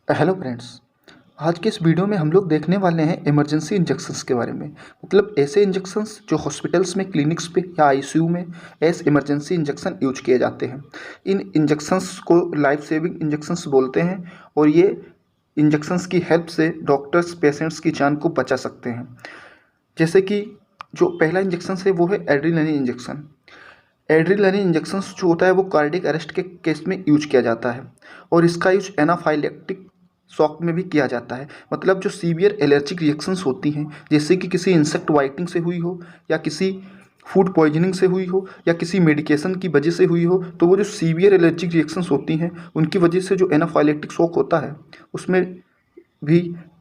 Hello friends. आज के इस वीडियो में हम लोग देखने वाले हैं इमरजेंसी इंजेक्शंस के बारे में। मतलब ऐसे इंजेक्शंस जो हॉस्पिटल्स में, क्लिनिक्स पे या आईसीयू में एज इमरजेंसी इंजेक्शन यूज किए जाते हैं। इन इंजेक्शंस को लाइफ सेविंग इंजेक्शंस बोलते हैं और ये इंजेक्शंस की हेल्प से डॉक्टर्स पेशेंट्स की जान को बचा सकते हैं। जैसे कि जो पहला इंजेक्शन है वो है एड्रेनलिन इंजेक्शन। एड्रेनलिन इंजेक्शंस जो होता है वो कार्डियक अरेस्ट के केस में यूज किया जाता है और इसका यूज एनाफाइलेक्टिक शॉक में भी किया जाता है। मतलब जो सीवियर एलर्जिक रिएक्शंस होती हैं, जैसे कि किसी इंसेक्ट बाइटिंग से हुई हो या किसी फूड पॉइजनिंग से हुई हो या किसी मेडिकेशन की वजह से हुई हो, तो वो जो सीवियर एलर्जिक रिएक्शंस होती हैं उनकी वजह से जो एनाफाइलेक्टिक शॉक होता है उसमें भी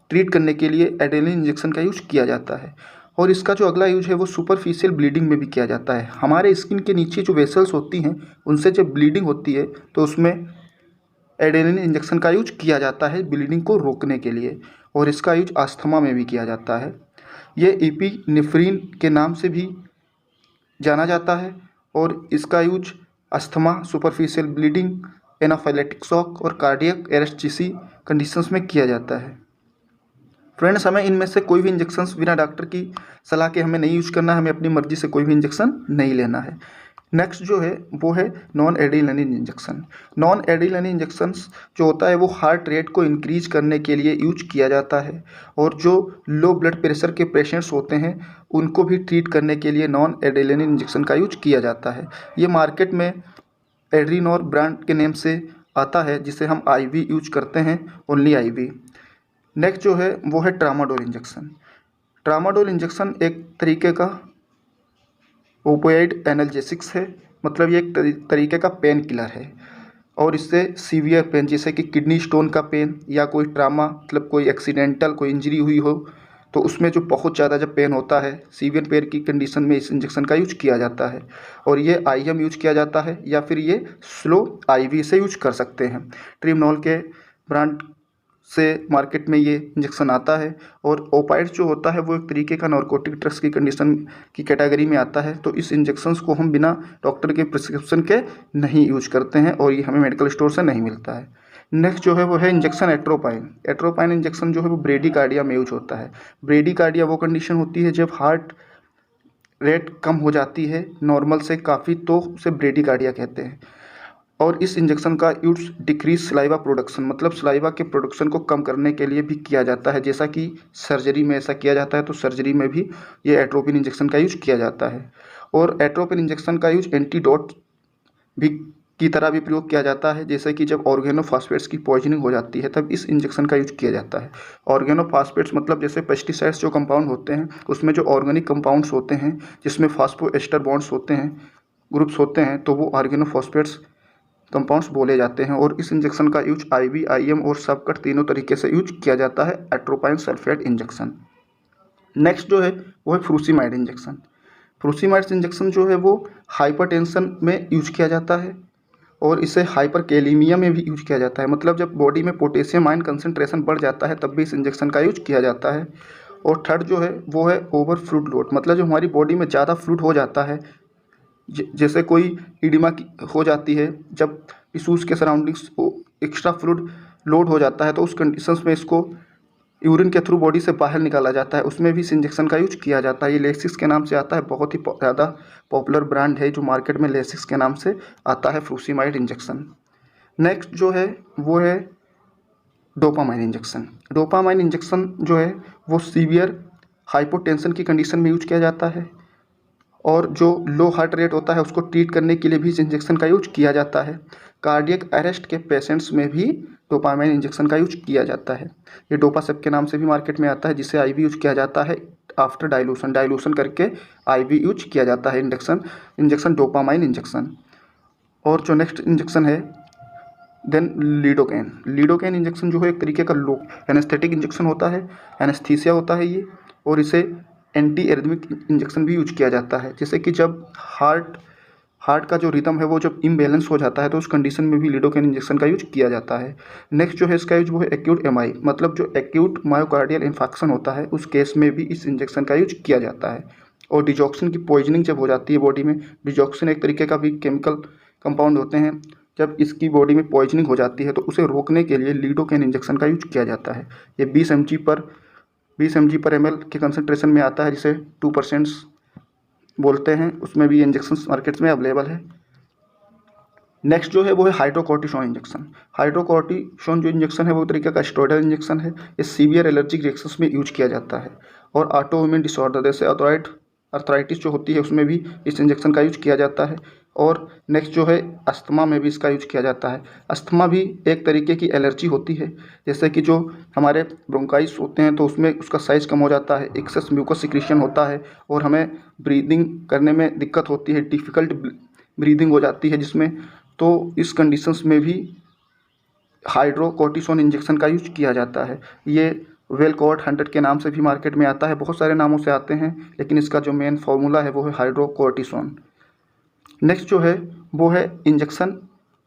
ट्रीट करने के लिए एड्रेनलिन इंजेक्शन का यूज किया जाता है। और इसका जो अगला यूज है वो सुपरफिशियल ब्लीडिंग में भी किया जाता है। हमारे स्किन के नीचे जो वेसल्स होती हैं उनसे जब ब्लीडिंग होती है तो उसमें एड्रेनलिन इंजेक्शन का यूज किया जाता है ब्लीडिंग को रोकने के लिए। और इसका यूज अस्थमा में भी किया जाता है। ये एपिनेफ्रीन के नाम से भी जाना जाता है और इसका use asthma, superficial bleeding, anaphylactic shock और कार्डियक अरेस्ट जैसी कंडीशंस में किया जाता है। फ्रेंड्स, हमें इनमें से कोई भी इंजेक्शंस बिना डॉक्टर की सलाह के हमें नहीं यूज करना है। हमें अपनी मर्जी से कोई भी इंजेक्शन नहीं लेना है। नेक्स्ट जो है वो है non adrenaline injection. Non adrenaline injections जो होता है वो हार्ट रेट को इंक्रीज करने के लिए यूज किया जाता है और जो लो ब्लड प्रेशर के पेशेंट्स होते हैं उनको भी ट्रीट करने के लिए नॉन एड्रेनलिन इंजेक्शन का यूज किया जाता है। ये मार्केट में एड्रीनोर ब्रांड के नेम से आता है, जिसे हम आईवी यूज करते हैं, ओनली आईवी। नेक्स्ट जो है वो है ट्रामाडोल इंजेक्शन। ट्रामाडोल इंजेक्शन एक तरीके का ओपियाइड एनाल्जेसिक्स है। मतलब ये एक तरीके का पेन किलर है और इससे सीवियर पेन, जैसे कि किडनी स्टोन का पेन या कोई ट्रामा, मतलब कोई एक्सीडेंटल कोई इंजरी हुई हो तो उसमें जो बहुत ज़्यादा जब पेन होता है, सीवियर पेन की कंडीशन में इस इंजेक्शन का यूज किया जाता है। और ये आईएम यूज किया जाता है या फिर ये स्लो आईवी से यूज कर सकते हैं। ट्रिमनॉल के ब्रांड से मार्केट में ये इंजेक्शन आता है। और ओपाइड्स जो होता है वो एक तरीके का नारकोटिक ड्रग्स की कंडीशन की कैटेगरी में आता है। तो इस इंजेक्शंस को हम बिना डॉक्टर के प्रिस्क्रिप्शन के नहीं यूज करते हैं और ये हमें मेडिकल स्टोर से नहीं मिलता है। नेक्स्ट जो है वो है इंजेक्शन एट्रोपाइन। एट्रोपाइन इंजेक्शन जो है वो ब्रेडिकार्डिया में यूज होता है। ब्रेडिकार्डिया वो कंडीशन होती है जब हार्ट रेट कम हो जाती है नॉर्मल से काफ़ी, तो उसे ब्रेडिकार्डिया कहते हैं। और इस इंजेक्शन का यूज डिक्रीज सलाइवा प्रोडक्शन, मतलब सलाइवा के प्रोडक्शन को कम करने के लिए भी किया जाता है। जैसा कि सर्जरी में ऐसा किया जाता है, तो सर्जरी में भी ये एट्रोपिन इंजेक्शन का यूज किया जाता है। और एट्रोपिन इंजेक्शन का यूज एंटीडोट भी की तरह भी प्रयोग किया जाता है। जैसे कि जब ऑर्गेनोफॉस्फेट्स की पॉइजनिंग हो जाती है तब इस इंजेक्शन का यूज किया जाता है। ऑर्गेनोफॉस्फेट्स मतलब जैसे पेस्टिसाइड्स जो कंपाउंड होते हैं उसमें जो ऑर्गेनिक कंपाउंड्स होते हैं जिसमें फास्फोएस्टर बॉन्ड्स होते हैं, ग्रुप्स होते हैं, तो वो ऑर्गेनोफॉस्फेट्स कंपाउंड्स बोले जाते हैं। और इस इंजेक्शन का यूज आईवी, आईएम और सबकट तीनों तरीके से यूज किया जाता है एट्रोपाइन सल्फेट इंजेक्शन। नेक्स्ट जो है वो है फ्रूसीमाइड इंजेक्शन। फ्रूसीमाइड इंजेक्शन जो है वो हाइपरटेंशन में यूज किया जाता है और इसे हाइपरकैलेमिया में भी यूज किया जाता है। मतलब जब बॉडी में पोटेशियम आयन कंसंट्रेशन बढ़ जाता है तब भी इस इंजेक्शन का यूज किया जाता है। और थर्ड जो है वो है ओवर फ्लूइड लोड। मतलब जो हमारी बॉडी में ज़्यादा फ्लूइड हो जाता है, जैसे कोई इडिमा की हो जाती है, जब टिश्यूज़ के सराउंडिंग्स को एक्स्ट्रा फ्लूइड लोड हो जाता है तो उस कंडीशंस में इसको यूरिन के थ्रू बॉडी से बाहर निकाला जाता है, उसमें भी इस इंजेक्शन का यूज किया जाता है। ये लेसिक्स के नाम से आता है, बहुत ही ज़्यादा पॉपुलर ब्रांड है जो मार्केट में लेसिक्स के नाम से आता है, फ्रूसीमाइड इंजेक्शन। नेक्स्ट जो है वो है डोपामाइन इंजेक्शन। डोपामाइन इंजेक्शन जो है वो सीवियर हाइपोटेंशन की कंडीशन में यूज किया जाता है और जो लो हार्ट रेट होता है उसको ट्रीट करने के लिए भी इस इंजेक्शन का यूज किया जाता है। कार्डियक अरेस्ट के पेशेंट्स में भी डोपामाइन इंजेक्शन का यूज किया जाता है। ये डोपासेप के नाम से भी मार्केट में आता है, जिसे आईवी यूज किया जाता है आफ्टर डाइल्यूशन करके आईवी यूज किया जाता है इंजेक्शन डोपामाइन इंजेक्शन। और जो नेक्स्ट इंजेक्शन है देन लीडोकैन इंजेक्शन जो है एक तरीके का लो एनेस्थेटिक इंजेक्शन होता है, एनेस्थीसिया होता है ये। और इसे एंटी एरिथमिक इंजेक्शन भी यूज किया जाता है। जैसे कि जब हार्ट का जो रिदम है वो जब इम्बैलेंस हो जाता है तो उस कंडीशन में भी लीडोकैन इंजेक्शन का यूज किया जाता है। नेक्स्ट जो है इसका यूज वो है एक्यूट एमआई, मतलब जो एक्यूट मायोकार्डियल इन्फेक्शन होता है उस केस में भी इस इंजेक्शन का यूज किया जाता है। और डिजॉक्सिन की पॉइजनिंग जब हो जाती है बॉडी में, डिजॉक्सिन एक तरीके का भी केमिकल कंपाउंड होते हैं, जब इसकी बॉडी में पॉइजनिंग हो जाती है तो उसे रोकने के लिए लिडोकेन इंजेक्शन का यूज किया जाता है। ये 20 mg पर ml के कंसनट्रेशन में आता है, जिसे 2% बोलते हैं। उसमें भी इंजेक्शन मार्केट्स में अवेलेबल है। नेक्स्ट जो है वो है हाइड्रोकॉर्टिसोन इंजेक्शन। हाइड्रोकॉर्टिसोन जो इंजेक्शन है वो तरीके का स्टेरॉइडल इंजेक्शन है। ये सीवियर एलर्जिक रिएक्शंस में यूज किया जाता है और ऑटोइम्यून डिसऑर्डर जैसे अर्थराइटिस जो होती है उसमें भी इस इंजेक्शन का यूज किया जाता है। और नेक्स्ट जो है अस्थमा में भी इसका यूज किया जाता है। अस्थमा भी एक तरीके की एलर्जी होती है, जैसे कि जो हमारे ब्रोंकाइस होते हैं तो उसमें उसका साइज़ कम हो जाता है, एक्सेस म्यूकस सिक्रीशन होता है और हमें ब्रीदिंग करने में दिक्कत होती है, डिफ़िकल्ट ब्रीदिंग हो जाती है जिसमें। तो इस कंडीशंस में भी हाइड्रोकॉर्टिसोन इंजेक्शन का यूज किया जाता है। ये वेलकॉर्ट 100 के नाम से भी मार्केट में आता है, बहुत सारे नामों से आते हैं, लेकिन इसका जो मेन फार्मूला है वो है हाइड्रोकॉर्टिसोन। नेक्स्ट जो है वो है इंजेक्शन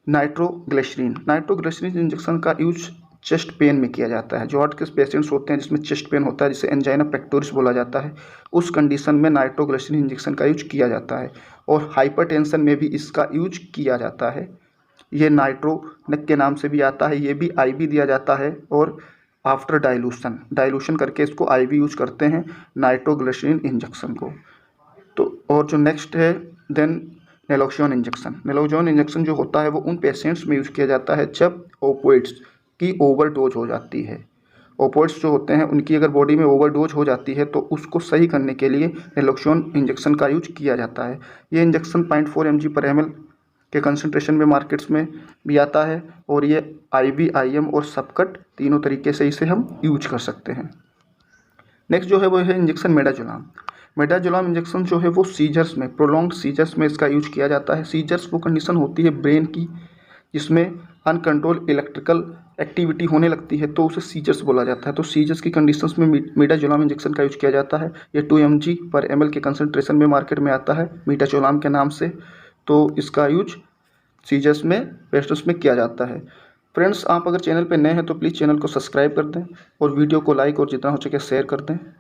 नाइट्रोग्लिसरीन। नाइट्रोग्लिसरीन इंजेक्शन का यूज चेस्ट पेन में किया जाता है। जो हार्ट के पेशेंट्स होते हैं जिसमें चेस्ट पेन होता है, जिसे एंजाइना पेक्टोरिस बोला जाता है, उस कंडीशन में नाइट्रोग्लिसरीन इंजेक्शन का यूज किया जाता है। और हाइपरटेंशन में भी इसका यूज किया जाता है। ये नाइट्रोनेक के नाम से भी आता है। ये भी IV दिया जाता है और आफ्टर डाइल्यूशन करके इसको IV यूज करते हैं नाइट्रोग्लिसरीन इंजेक्शन को। तो और जो नेक्स्ट है then naloxone injection. Naloxone injection जो होता है वो उन पेशेंट्स में यूज़ किया जाता है जब ओपिएट्स की ओवरडोज हो जाती है। ओपिएट्स जो होते हैं उनकी अगर बॉडी में ओवरडोज हो जाती है तो उसको सही करने के लिए नेलोक्सोन इंजेक्शन का यूज किया जाता है। ये इंजेक्शन 0.4 mg पर ml के कंसंट्रेशन में मार्केट्स में भी आता है और ये IV, IM और सबकट तीनों तरीके से इसे हम यूज कर सकते हैं। नेक्स्ट जो है वो है इंजेक्शन मिडाजोलाम। मिडाजोलाम इंजेक्शन जो है वो सीजर्स में, प्रोलॉन्ग्ड सीजर्स में इसका यूज किया जाता है। सीजर्स वो कंडीशन होती है ब्रेन की जिसमें अनकंट्रोल इलेक्ट्रिकल एक्टिविटी होने लगती है, तो उसे सीजर्स बोला जाता है। तो सीजर्स की कंडीशंस में मिडाजोलाम इंजेक्शन का यूज किया जाता है। ये 2 mg पर ml के कंसंट्रेशन में मार्केट में आता है मिडाजोलाम के नाम से। तो इसका यूज सीजर्स में पेशेंट्स में किया जाता है। फ्रेंड्स, आप अगर चैनल पर नए हैं तो प्लीज़ चैनल को सब्सक्राइब कर दें और वीडियो को लाइक और जितना हो सके शेयर कर दें।